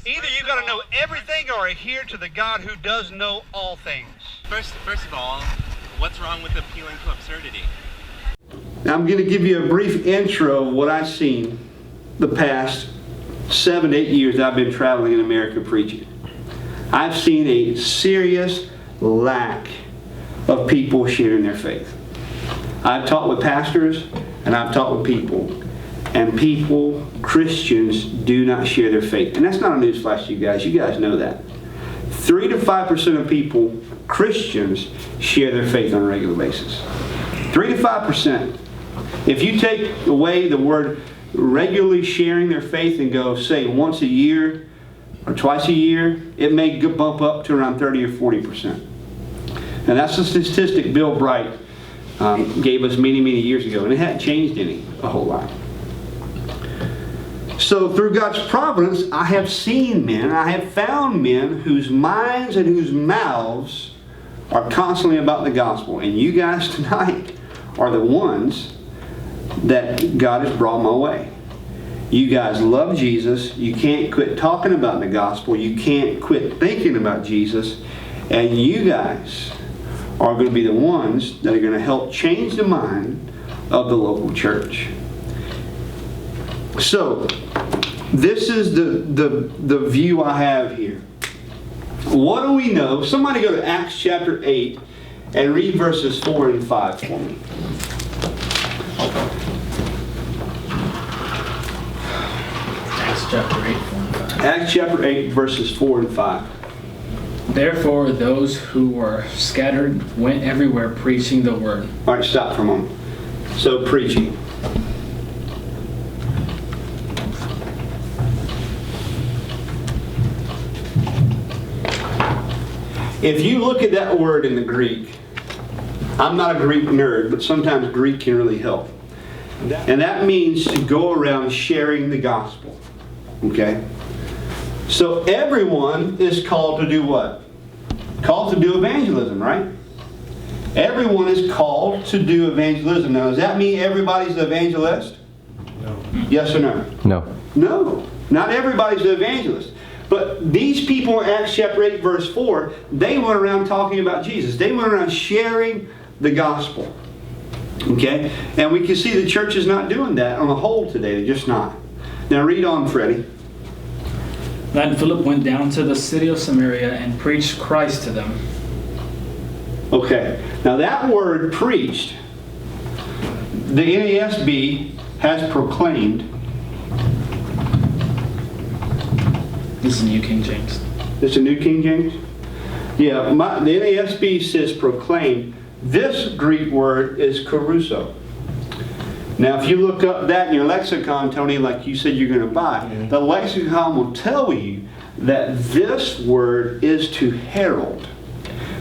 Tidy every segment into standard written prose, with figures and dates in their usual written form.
Either you got to know everything or adhere to the God who does know all things. First of all, what's wrong with appealing to absurdity? Now I'm going to give you a brief intro of what I've seen the past 7 to 8 years I've been traveling in America preaching. I've seen a serious lack of people sharing their faith. I've talked with pastors and I've talked with people. And people, Christians, do not share their faith. And that's not a newsflash to you guys. You guys know that. 3 to 5% of people, Christians, share their faith on a regular basis. 3 to 5%. If you take away the word regularly sharing their faith and go, say, once a year or twice a year, it may bump up to around 30 or 40%. And that's a statistic Bill Bright gave us many, many years ago. And it hadn't changed a whole lot. So through God's providence, I have seen men, I have found men whose minds and whose mouths are constantly about the gospel. And you guys tonight are the ones that God has brought my way. You guys love Jesus. You can't quit talking about the gospel. You can't quit thinking about Jesus. And you guys are going to be the ones that are going to help change the mind of the local church. So, this is the view I have here. What do we know? Somebody go to Acts chapter 8 and read verses 4 and 5 for me. Acts chapter 8, 4 and 5. Acts chapter 8, verses 4 and 5. Therefore, those who were scattered went everywhere preaching the word. All right, stop for a moment. So, preaching. If you look at that word in the Greek, I'm not a Greek nerd, but sometimes Greek can really help. And that means to go around sharing the gospel. Okay? So everyone is called to do what? Called to do evangelism, right? Everyone is called to do evangelism. Now, does that mean everybody's an evangelist? No. Yes or no? No. No. Not everybody's an evangelist. But these people in Acts chapter 8 verse 4, they went around talking about Jesus. They went around sharing the gospel. Okay? And we can see the church is not doing that on the whole today. They're just not. Now read on, Freddie. Then Philip went down to the city of Samaria and preached Christ to them. Okay. Now that word preached, the NASB has proclaimed. This is New King James. It's a New King James? Yeah, the NASB says proclaim. This Greek word is caruso. Now, if you look up that in your lexicon, Tony, like you said you're going to buy, the lexicon will tell you that this word is to herald,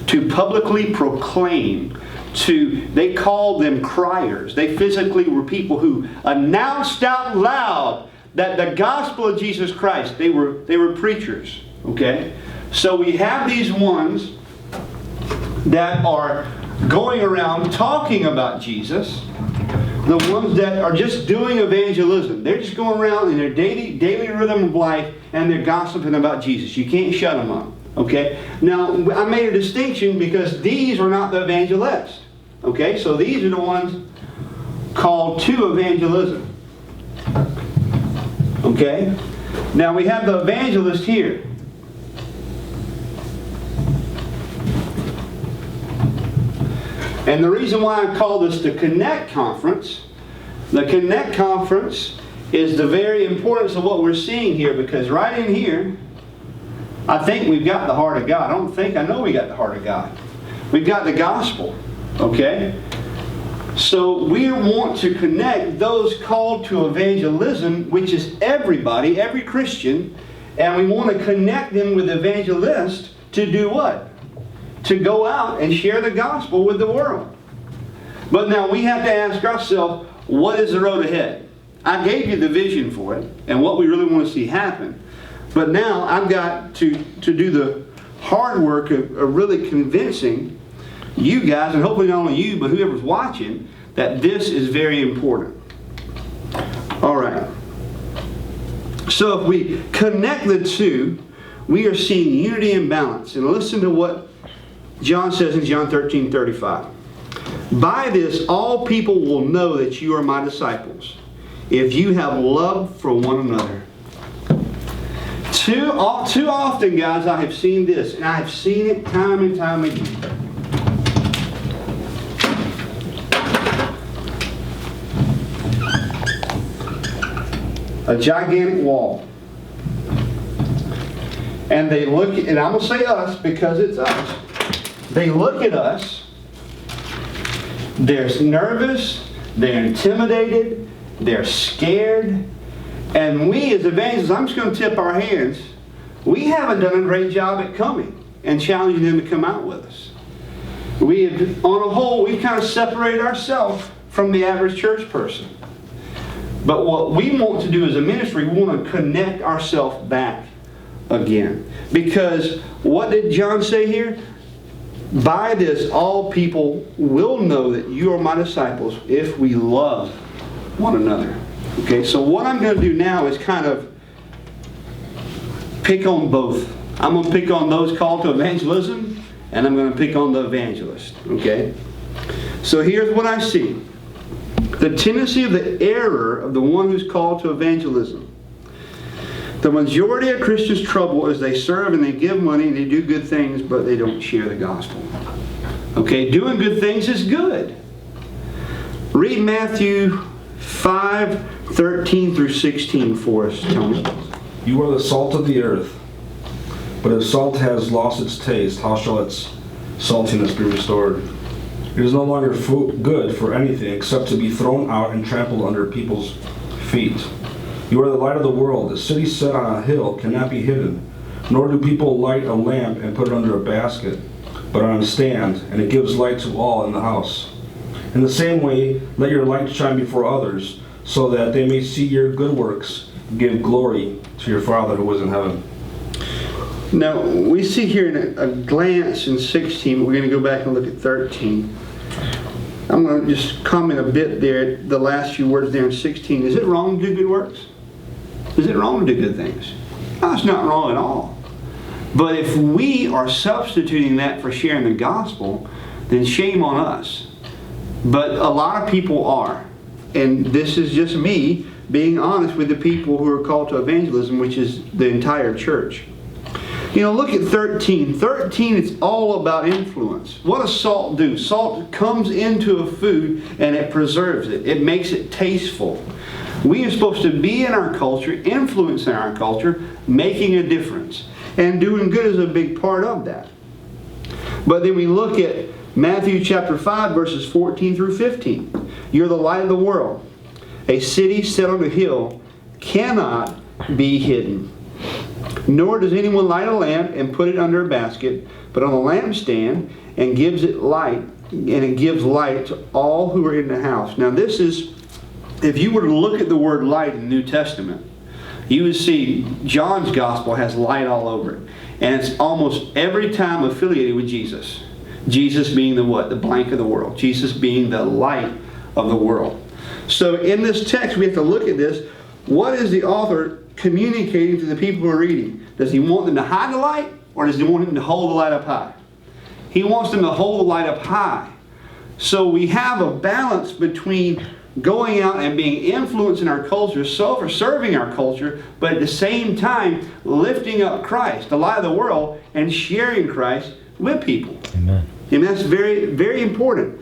to publicly proclaim, they called them criers. They physically were people who announced out loud that the gospel of Jesus Christ, they were preachers. Okay? So we have these ones that are going around talking about Jesus. The ones that are just doing evangelism. They're just going around in their daily rhythm of life and they're gossiping about Jesus. You can't shut them up. Okay? Now, I made a distinction because these are not the evangelists. Okay? So these are the ones called to evangelism. Okay? Now we have the evangelist here. And the reason why I call this the Connect Conference, the Connect Conference is the very importance of what we're seeing here, because right in here, I think we've got the heart of God. I know we got the heart of God. We've got the gospel. Okay? So we want to connect those called to evangelism, which is everybody, every Christian, and we want to connect them with evangelists to do what? To go out and share the gospel with the world. But now we have to ask ourselves, what is the road ahead? I gave you the vision for it and what we really want to see happen. But now I've got to do the hard work of really convincing you guys, and hopefully not only you, but whoever's watching, that this is very important. All right. So if we connect the two, we are seeing unity and balance. And listen to what John says in John 13:35. By this, all people will know that you are my disciples, if you have love for one another. Too often, guys, I have seen this, and I have seen it time and time again. A gigantic wall. And they look, and I'm going to say us because it's us. They look at us, they're nervous, they're intimidated, they're scared. And we as evangelists, I'm just going to tip our hands, we haven't done a great job at coming and challenging them to come out with us. We have, on a whole, we've kind of separated ourselves from the average church person. But what we want to do as a ministry, we want to connect ourselves back again. Because what did John say here? By this, all people will know that you are my disciples if we love one another. Okay, so what I'm going to do now is kind of pick on both. I'm going to pick on those called to evangelism, and I'm going to pick on the evangelist. Okay? So here's what I see. The tendency of the error of the one who's called to evangelism. The majority of Christians' trouble is they serve and they give money and they do good things, but they don't share the gospel. Okay, doing good things is good. Read Matthew 5:13 through 16 for us, Tony. You are the salt of the earth. But if salt has lost its taste, how shall its saltiness be restored? It is no longer good for anything except to be thrown out and trampled under people's feet. You are the light of the world. A city set on a hill cannot be hidden, nor do people light a lamp and put it under a basket, but on a stand, and it gives light to all in the house. In the same way, let your light shine before others, so that they may see your good works, and give glory to your Father who is in heaven. Now, we see here in a glance in 16, we're going to go back and look at 13. I'm going to just comment a bit there, the last few words there in 16. Is it wrong to do good works? Is it wrong to do good things? No, it's not wrong at all. But if we are substituting that for sharing the gospel, then shame on us. But a lot of people are. And this is just me being honest with the people who are called to evangelism, which is the entire church. You know, look at 13. 13, it's all about influence. What does salt do? Salt comes into a food and it preserves it. It makes it tasteful. We are supposed to be in our culture, influencing our culture, making a difference. And doing good is a big part of that. But then we look at Matthew chapter 5, verses 14 through 15. You're the light of the world. A city set on a hill cannot be hidden. Nor does anyone light a lamp and put it under a basket, but on a lampstand, and gives it light, and it gives light to all who are in the house. Now this is, if you were to look at the word light in the New Testament, you would see John's gospel has light all over it. And it's almost every time affiliated with Jesus. Jesus being the what? The blank of the world. Jesus being the light of the world. So in this text, we have to look at this. What is the author communicating to the people who are reading? Does he want them to hide the light, or does he want them to hold the light up high? He wants them to hold the light up high. So we have a balance between going out and being influenced in our culture, serving our culture, but at the same time lifting up Christ, the light of the world, and sharing Christ with people. Amen. And that's very, very important.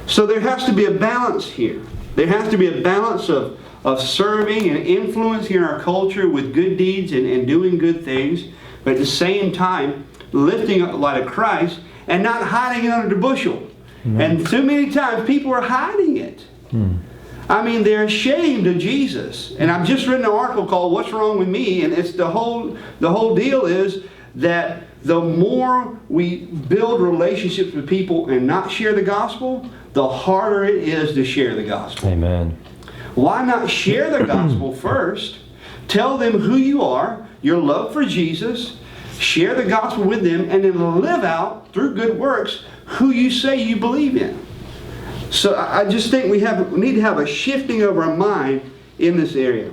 So there has to be a balance here. There has to be a balance of serving and influencing our culture with good deeds and doing good things, but at the same time lifting up the light of Christ and not hiding it under the bushel. And too many times people are hiding it. I mean, they're ashamed of Jesus. And I've just written an article called "What's Wrong with Me?" And it's the whole deal is that the more we build relationships with people and not share the gospel, the harder it is to share the gospel. Amen. Why not share the gospel first? Tell them who you are, your love for Jesus, share the gospel with them, and then live out through good works who you say you believe in. So I just think we need to have a shifting of our mind in this area.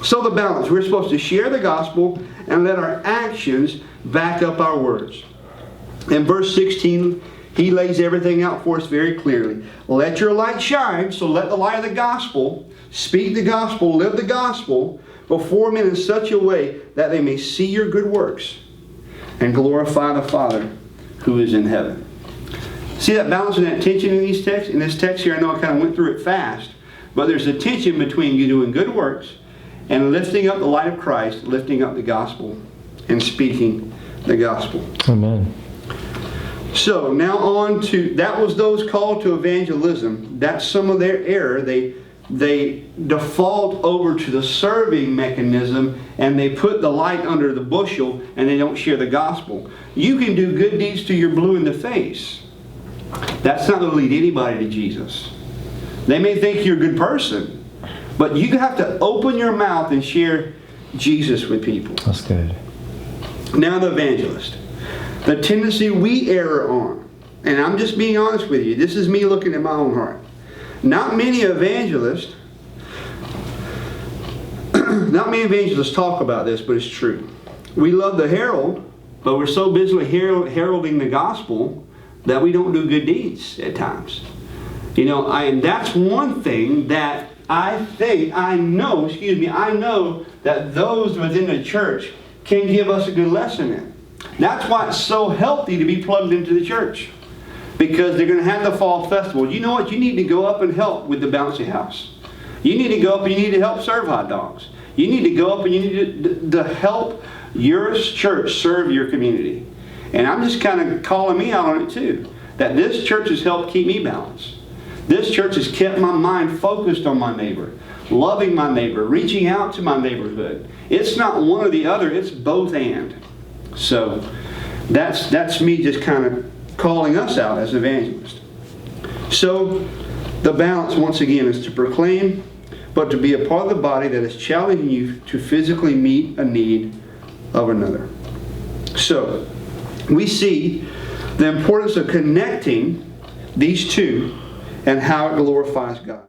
So the balance, we're supposed to share the gospel and let our actions back up our words. In verse 16, he lays everything out for us very clearly. Let your light shine, so let the light of the gospel, speak the gospel, live the gospel before men in such a way that they may see your good works and glorify the Father who is in heaven. See that balance and that tension in these texts? In this text here, I know I kind of went through it fast, but there's a tension between you doing good works and lifting up the light of Christ, lifting up the gospel, and speaking the gospel. Amen. So now on to, that was those called to evangelism. That's some of their error. They default over to the serving mechanism, and they put the light under the bushel, and they don't share the gospel. You can do good deeds till you're blue in the face. That's not going to lead anybody to Jesus. They may think you're a good person, but you have to open your mouth and share Jesus with people. That's good. Now the evangelist. The tendency we err on, and I'm just being honest with you, this is me looking at my own heart. Not many evangelists talk about this, but it's true. We love the herald, but we're so busy heralding the gospel that we don't do good deeds at times. You know, and that's one thing that I know that those within the church can give us a good lesson in. That's why it's so healthy to be plugged into the church. Because they're going to have the fall festival. You know what? You need to go up and help with the bouncy house. You need to go up and you need to help serve hot dogs. You need to go up and you need to help your church serve your community. And I'm just kind of calling me out on it too. That this church has helped keep me balanced. This church has kept my mind focused on my neighbor, loving my neighbor, reaching out to my neighborhood. It's not one or the other, it's both and. So that's me just kind of calling us out as evangelists. So the balance once again is to proclaim, but to be a part of the body that is challenging you to physically meet a need of another. So we see the importance of connecting these two and how it glorifies God.